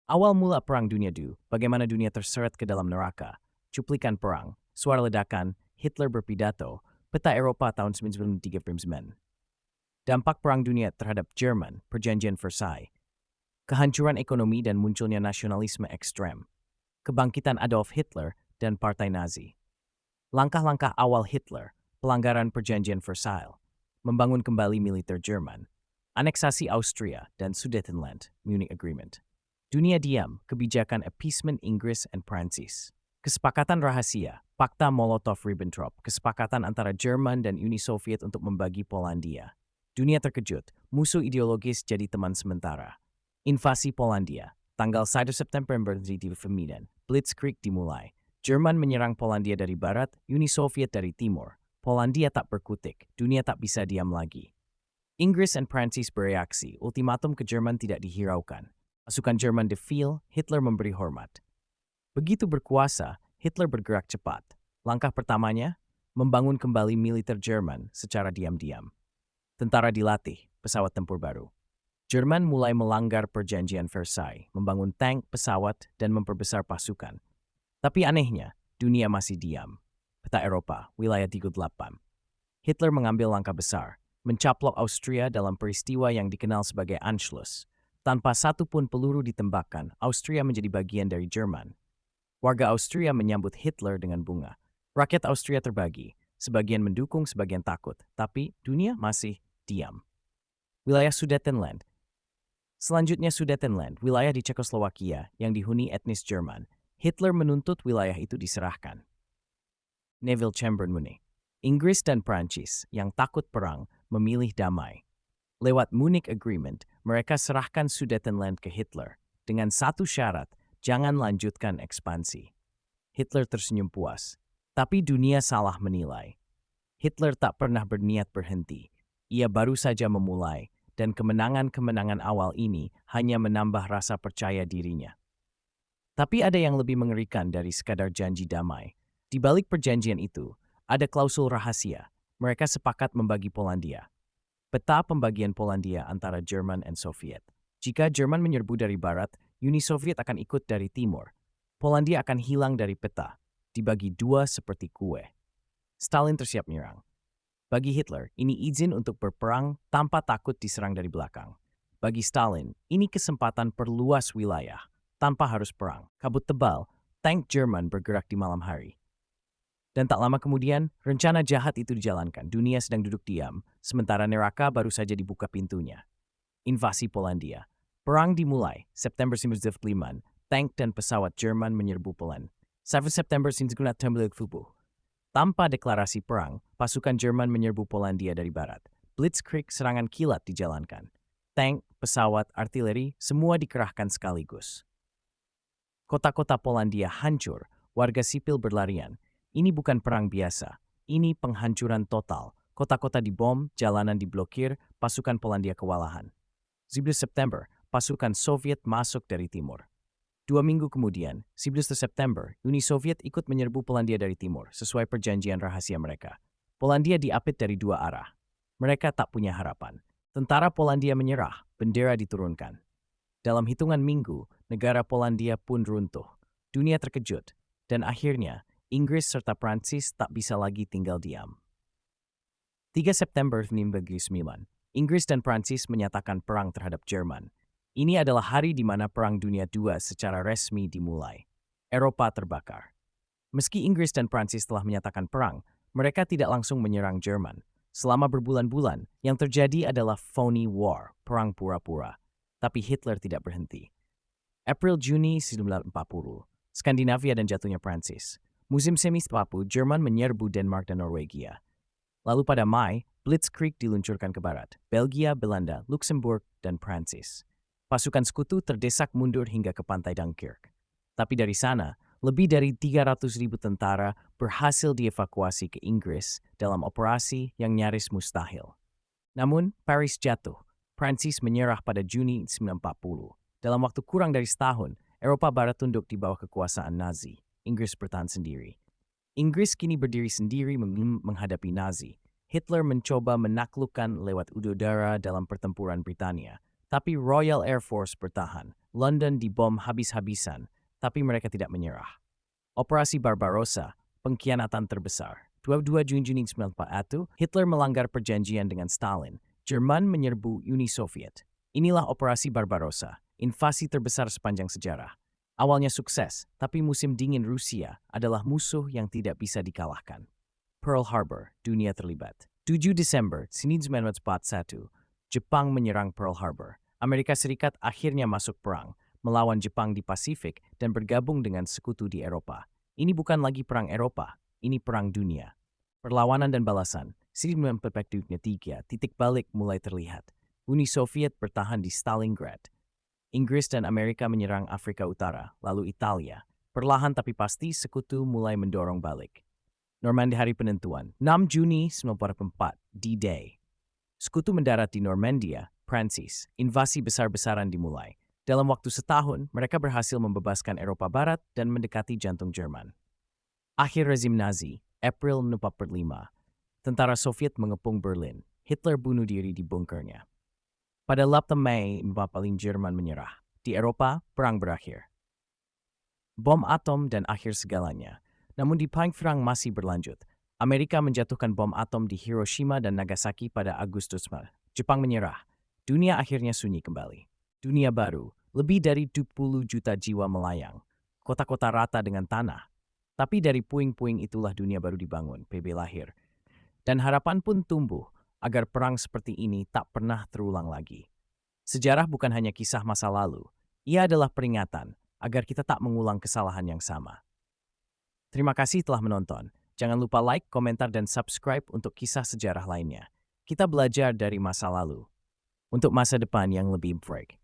Awal mula Perang Dunia II, bagaimana dunia terseret ke dalam neraka, cuplikan perang, suara ledakan, Hitler berpidato, peta Eropa tahun 1939. Dampak Perang Dunia terhadap Jerman, Perjanjian Versailles, kehancuran ekonomi dan munculnya nasionalisme ekstrem, kebangkitan Adolf Hitler dan Partai Nazi. Langkah-langkah awal Hitler, pelanggaran Perjanjian Versailles, membangun kembali militer Jerman, aneksasi Austria dan Sudetenland, Munich Agreement. Dunia diam, kebijakan appeasement Inggris dan Prancis. Kesepakatan rahasia, Fakta Molotov-Ribbentrop, kesepakatan antara Jerman dan Uni Soviet untuk membagi Polandia. Dunia terkejut, musuh ideologis jadi teman sementara. Invasi Polandia, tanggal 1 September 1939, Blitzkrieg dimulai. Jerman menyerang Polandia dari barat, Uni Soviet dari timur. Polandia tak berkutik, dunia tak bisa diam lagi. Inggris dan Prancis bereaksi, ultimatum ke Jerman tidak dihiraukan. Pasukan Jerman defil, Hitler memberi hormat. Begitu berkuasa, Hitler bergerak cepat. Langkah pertamanya, membangun kembali militer Jerman secara diam-diam. Tentara dilatih, pesawat tempur baru. Jerman mulai melanggar Perjanjian Versailles, membangun tank, pesawat, dan memperbesar pasukan. Tapi anehnya, dunia masih diam. Peta Eropa, wilayah 38. Hitler mengambil langkah besar, mencaplok Austria dalam peristiwa yang dikenal sebagai Anschluss. Tanpa satu pun peluru ditembakkan, Austria menjadi bagian dari Jerman. Warga Austria menyambut Hitler dengan bunga. Rakyat Austria terbagi, sebagian mendukung, sebagian takut, tapi dunia masih diam. Wilayah Sudetenland. Selanjutnya Sudetenland, wilayah di Cekoslowakia yang dihuni etnis Jerman. Hitler menuntut wilayah itu diserahkan. Neville Chamberlain. Inggris dan Prancis yang takut perang memilih damai. Lewat Munich Agreement, mereka serahkan Sudetenland ke Hitler dengan satu syarat, jangan lanjutkan ekspansi. Hitler tersenyum puas, tapi dunia salah menilai. Hitler tak pernah berniat berhenti. Ia baru saja memulai, dan kemenangan-kemenangan awal ini hanya menambah rasa percaya dirinya. Tapi ada yang lebih mengerikan dari sekadar janji damai. Di balik perjanjian itu, ada klausul rahasia. Mereka sepakat membagi Polandia. Peta pembagian Polandia antara Jerman dan Soviet. Jika Jerman menyerbu dari barat, Uni Soviet akan ikut dari timur. Polandia akan hilang dari peta, dibagi dua seperti kue. Stalin tersiap menyerang. Bagi Hitler, ini izin untuk berperang tanpa takut diserang dari belakang. Bagi Stalin, ini kesempatan perluas wilayah, tanpa harus perang. Kabut tebal, tank Jerman bergerak di malam hari. Dan tak lama kemudian, rencana jahat itu dijalankan. Dunia sedang duduk diam, sementara neraka baru saja dibuka pintunya. Invasi Polandia. Perang dimulai, September 1945, tank dan pesawat Jerman menyerbu Poland. 1 September 1940. Tanpa deklarasi perang, pasukan Jerman menyerbu Polandia dari barat. Blitzkrieg serangan kilat dijalankan. Tank, pesawat, artileri, semua dikerahkan sekaligus. Kota-kota Polandia hancur, warga sipil berlarian. Ini bukan perang biasa, ini penghancuran total. Kota-kota dibom, jalanan diblokir, pasukan Polandia kewalahan. 11 September, pasukan Soviet masuk dari timur. 2 minggu kemudian, 11 September, Uni Soviet ikut menyerbu Polandia dari timur, sesuai perjanjian rahasia mereka. Polandia diapit dari dua arah. Mereka tak punya harapan. Tentara Polandia menyerah, bendera diturunkan. Dalam hitungan minggu, negara Polandia pun runtuh. Dunia terkejut, dan akhirnya, Inggris serta Prancis tak bisa lagi tinggal diam. 3 September 1939, Inggris dan Prancis menyatakan perang terhadap Jerman. Ini adalah hari di mana Perang Dunia II secara resmi dimulai. Eropa terbakar. Meski Inggris dan Prancis telah menyatakan perang, mereka tidak langsung menyerang Jerman. Selama berbulan-bulan, yang terjadi adalah phony war, perang pura-pura. Tapi Hitler tidak berhenti. April-Juni 1940, Skandinavia dan jatuhnya Prancis. Musim semi Papu, Jerman menyerbu Denmark dan Norwegia. Lalu pada Mai, Blitzkrieg diluncurkan ke barat. Belgia, Belanda, Luxembourg, dan Prancis. Pasukan sekutu terdesak mundur hingga ke pantai Dunkirk. Tapi dari sana, lebih dari 300.000 tentara berhasil dievakuasi ke Inggris dalam operasi yang nyaris mustahil. Namun, Paris jatuh. Prancis menyerah pada Juni 1940. Dalam waktu kurang dari setahun, Eropa Barat tunduk di bawah kekuasaan Nazi. Inggris bertahan sendiri. Inggris kini berdiri sendiri menghadapi Nazi. Hitler mencoba menaklukkan lewat udara dalam pertempuran Britania. Tapi Royal Air Force bertahan. London dibom habis-habisan, tapi mereka tidak menyerah. Operasi Barbarossa, pengkhianatan terbesar. 22 Juni 1941, Hitler melanggar perjanjian dengan Stalin. Jerman menyerbu Uni Soviet. Inilah Operasi Barbarossa, invasi terbesar sepanjang sejarah. Awalnya sukses, tapi musim dingin Rusia adalah musuh yang tidak bisa dikalahkan. Pearl Harbor, dunia terlibat. 7 Desember 1941, Jepang menyerang Pearl Harbor. Amerika Serikat akhirnya masuk perang, melawan Jepang di Pasifik dan bergabung dengan sekutu di Eropa. Ini bukan lagi perang Eropa, ini perang dunia. Perlawanan dan balasan, 1943, titik balik mulai terlihat. Uni Soviet bertahan di Stalingrad. Inggris dan Amerika menyerang Afrika Utara, lalu Italia. Perlahan tapi pasti sekutu mulai mendorong balik. Normandia hari penentuan, 6 Juni 1944, D-Day. Sekutu mendarat di Normandia, Prancis. Invasi besar-besaran dimulai. Dalam waktu setahun, mereka berhasil membebaskan Eropa Barat dan mendekati jantung Jerman. Akhir rezim Nazi, April 1945. Tentara Soviet mengepung Berlin. Hitler bunuh diri di bunkernya. Pada 8 Mei 1945, Jerman menyerah. Di Eropa, perang berakhir. Bom atom dan akhir segalanya. Namun di perang masih berlanjut. Amerika menjatuhkan bom atom di Hiroshima dan Nagasaki pada Agustus. Jepang menyerah. Dunia akhirnya sunyi kembali. Dunia baru, lebih dari 20 juta jiwa melayang. Kota-kota rata dengan tanah. Tapi dari puing-puing itulah dunia baru dibangun, PB lahir. Dan harapan pun tumbuh agar perang seperti ini tak pernah terulang lagi. Sejarah bukan hanya kisah masa lalu. Ia adalah peringatan agar kita tak mengulang kesalahan yang sama. Terima kasih telah menonton. Jangan lupa like, komentar, dan subscribe untuk kisah sejarah lainnya. Kita belajar dari masa lalu untuk masa depan yang lebih baik.